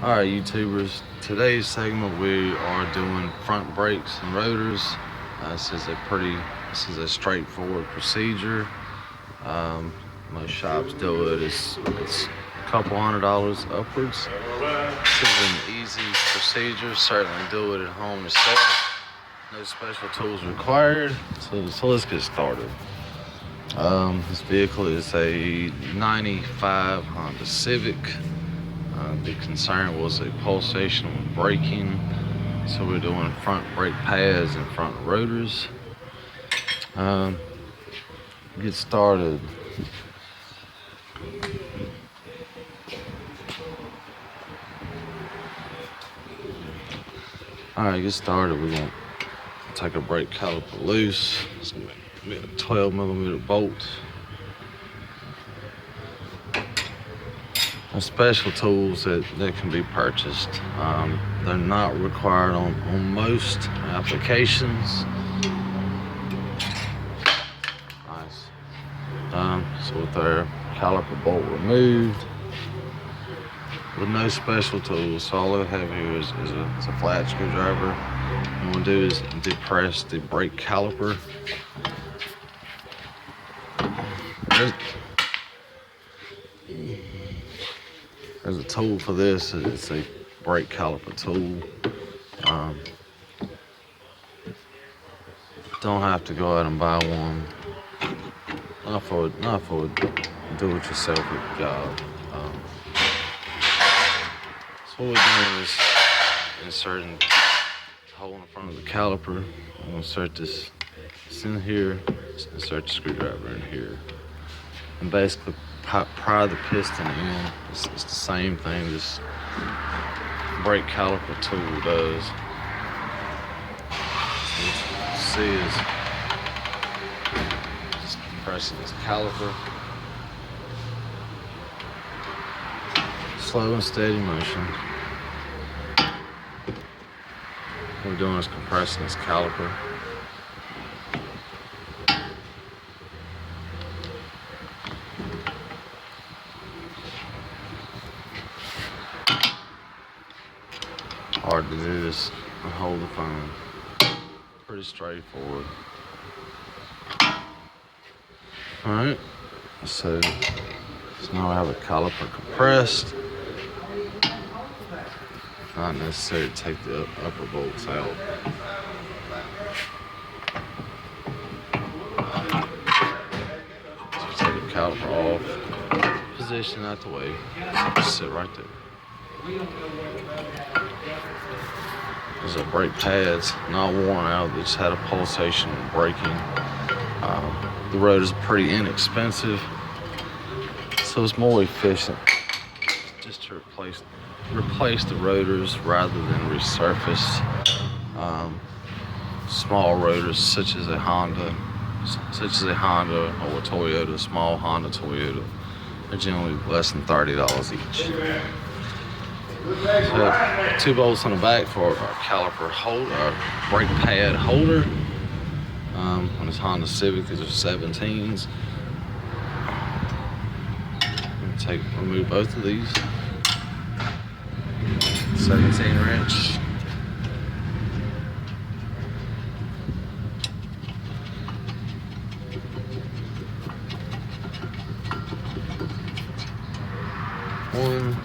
Alright, YouTubers, today's segment we are doing front brakes and rotors. This is a straightforward procedure. Most shops do it. It's a couple $100 upwards. This is an easy procedure. Certainly do it at home yourself. No special tools required. So let's get started. This vehicle is a 95 Honda Civic. The concern was a pulsation with braking, so we're doing front brake pads and front rotors. Get started. Alright, get started. We're going to take a brake caliper loose. It's going to be a 12mm bolt. Special tools that can be purchased. They're not required on most applications. Nice. So with our caliper bolt removed, with no special tools, so all I have here is a flat screwdriver. What I'm going to do is depress the brake caliper. There's a tool for this. It's a brake caliper tool. Don't have to go out and buy one. Not for a do-it-yourself job. So what we're doing is inserting the hole in front of the caliper. I'm gonna insert this in here. Insert the screwdriver in here, and basically pry the piston in. It's the same thing this brake caliper tool does. So what you see is just pressing this caliper. Slow and steady motion. What we're doing is compressing this caliper. Hard to do this and hold the phone. Pretty straightforward. Alright, so now I have a caliper compressed. Not necessary to take the upper bolts out. So take the caliper off, position out the way, just sit right there. These are brake pads, not worn out, they just had a pulsation and braking. The rotors are pretty inexpensive, so it's more efficient just to replace the rotors rather than resurface small rotors such as a Honda or a Toyota, small Honda, Toyota. They're generally less than $30 each. So 2 bolts on the back for our caliper holder, our brake pad holder. On this Honda Civic, these are 17s. I'm going to remove both of these. 17 wrench. One.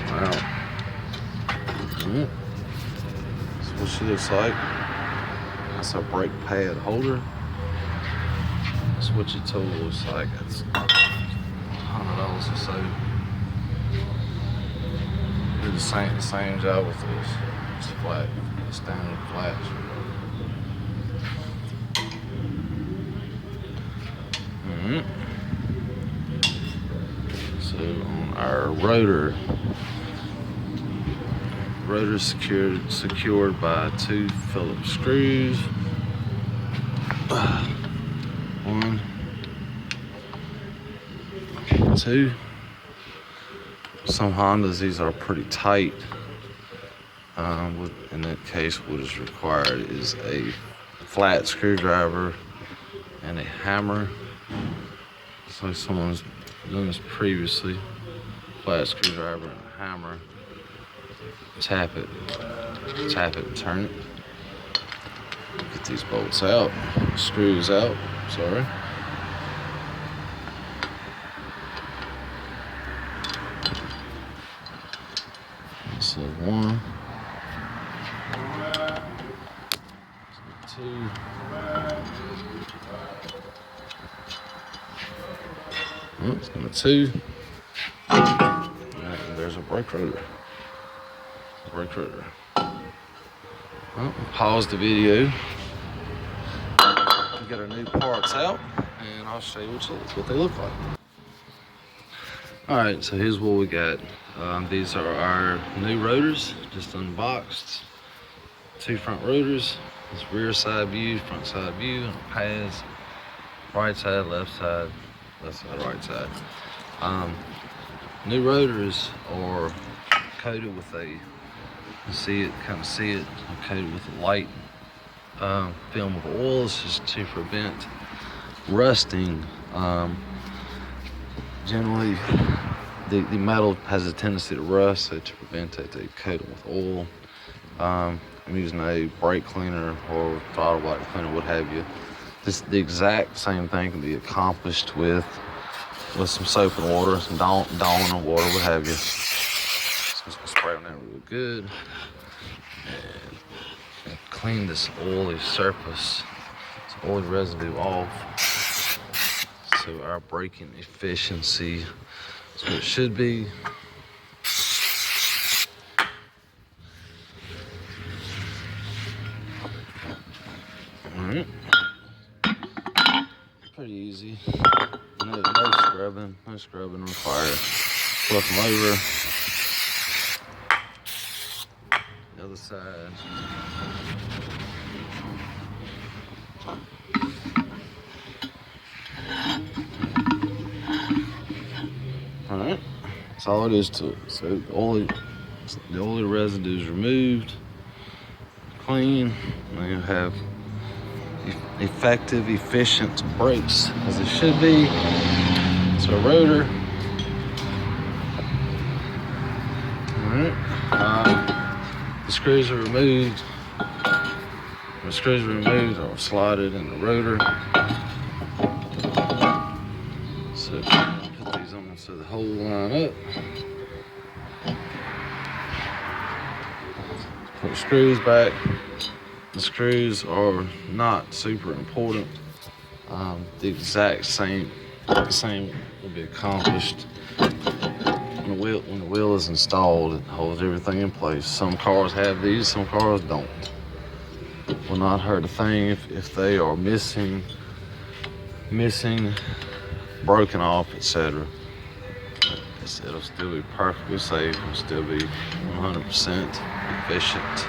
Out. That's what she looks like. That's a brake pad holder. That's what your tool looks like. It's $100 or so. Do the same job with this. It's flat, standard flat. So on our rotor secured by 2 Phillips screws. 1, 2. Some Hondas, these are pretty tight. In that case, what is required is a flat screwdriver and a hammer. So someone's done this previously. flat screwdriver and a hammer. Tap it, and turn it. Get these bolts out, screws out, sorry. So one, two, that's number two. And there's a brake rotor. Well, pause the video. Get our new parts out, and I'll show you what they look like. All right, so here's what we got. These are our new rotors, just unboxed. 2 front rotors. This rear side view, front side view, and pads. Right side, left side, right side. New rotors are coated with a, kind of see it, coated with a light film of oil. This is to prevent rusting. Generally, the metal has a tendency to rust, so to prevent it, they coat it with oil. I'm using a brake cleaner or throttle body cleaner, what have you. The exact same thing can be accomplished with some soap and water, some Dawn and water, what have you. So I'm just gonna spray on that real good and clean this oily surface, this oily residue off. So our braking efficiency is what it should be. All right. Pretty easy. No scrubbing required. Flip them over. The other side. All right, that's all it is to it. So the oily residue is removed, clean, and you have effective, efficient brakes as it should be. So a rotor. All right, the screws are removed. When the screws are removed, I'll slide it in the rotor. So put these on so the hole line up. Put the screws back. The screws are not super important. The exact same will be accomplished when the wheel is installed. It holds everything in place. Some cars have these, some cars don't. Will not hurt a thing if they are missing, broken off, etc. It'll still be perfectly safe. It'll still be 100% efficient.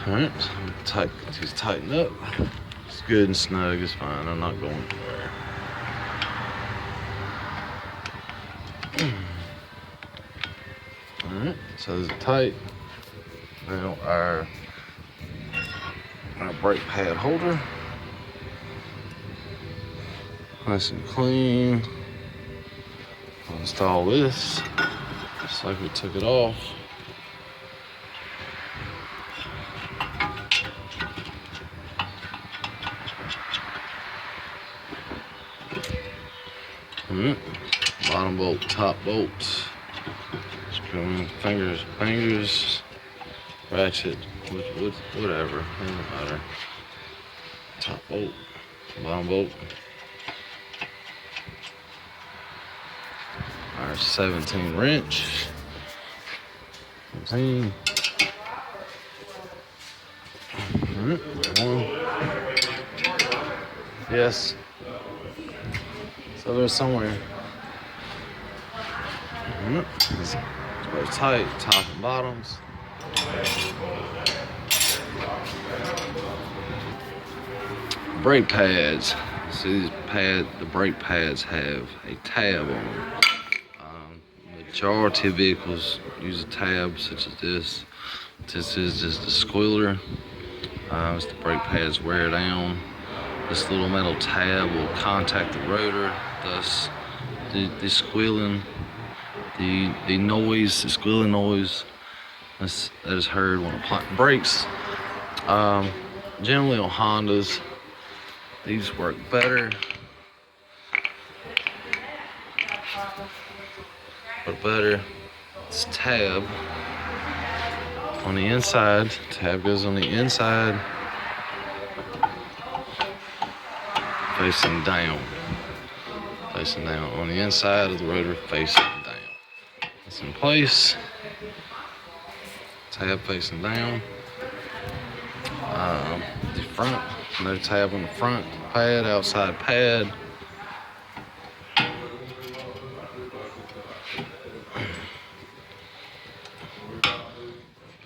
All right, just tighten up. It's good and snug, it's fine. I'm not going anywhere. All right, so those are tight. Now our brake pad holder. Nice and clean. I'll install this just like we took it off. Bottom bolt, top bolt. Screw in fingers, ratchet, whatever, doesn't matter. Top bolt, bottom bolt. Our 17 wrench. 17. One. Yes. So there's somewhere. It's very tight, top and bottoms. Brake pads. See the brake pads have a tab on them. Majority of vehicles use a tab such as this. This is just a squealer. As the brake pads wear down, this little metal tab will contact the rotor, thus the squealing, the noise, the squealing noise that is heard when applying brakes. Generally on Hondas, these work better. This tab on the inside. Tab goes on the inside, facing down. Facing down on the inside of the rotor, facing down. It's in place. Tab facing down. The front, no tab on the front pad, outside pad.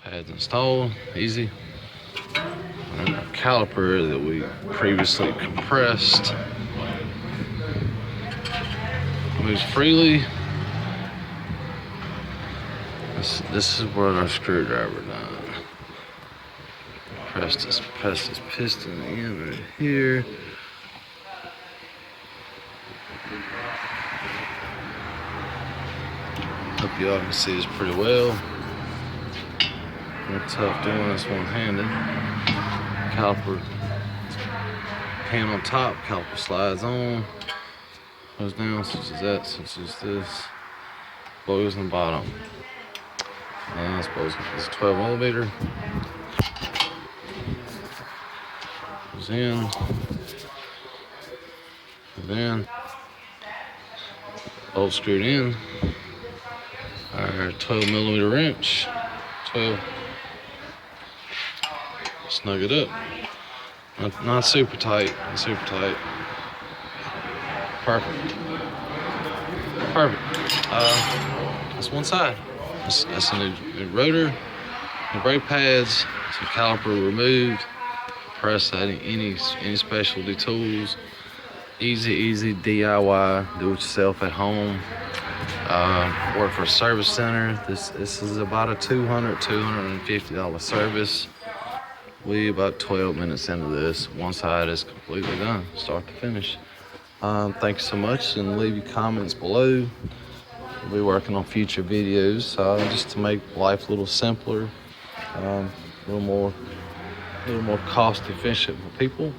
Pads installed, easy. And a caliper that we previously compressed moves freely. This is what our screwdriver done. Press this piston in right here. Hope y'all can see this pretty well. It's tough doing this one-handed. Caliper hand on top, caliper slides on, goes down, such as that, such as this, goes in the bottom. And I suppose it's 12 millimeter. Goes in, then bolt screwed in. Our 12 millimeter wrench, 12. Snug it up. Not super tight, super tight. Perfect. That's one side. That's a new rotor, the brake pads, some caliper removed. Press any specialty tools. Easy DIY, do it yourself at home. Work for a service center. This is about a $250 service. We about 12 minutes into this. One side is completely done, start to finish. Thank you so much, and leave your comments below. We'll be working on future videos just to make life a little simpler, a little more cost efficient for people.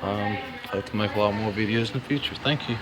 Hope to make a lot more videos in the future. Thank you.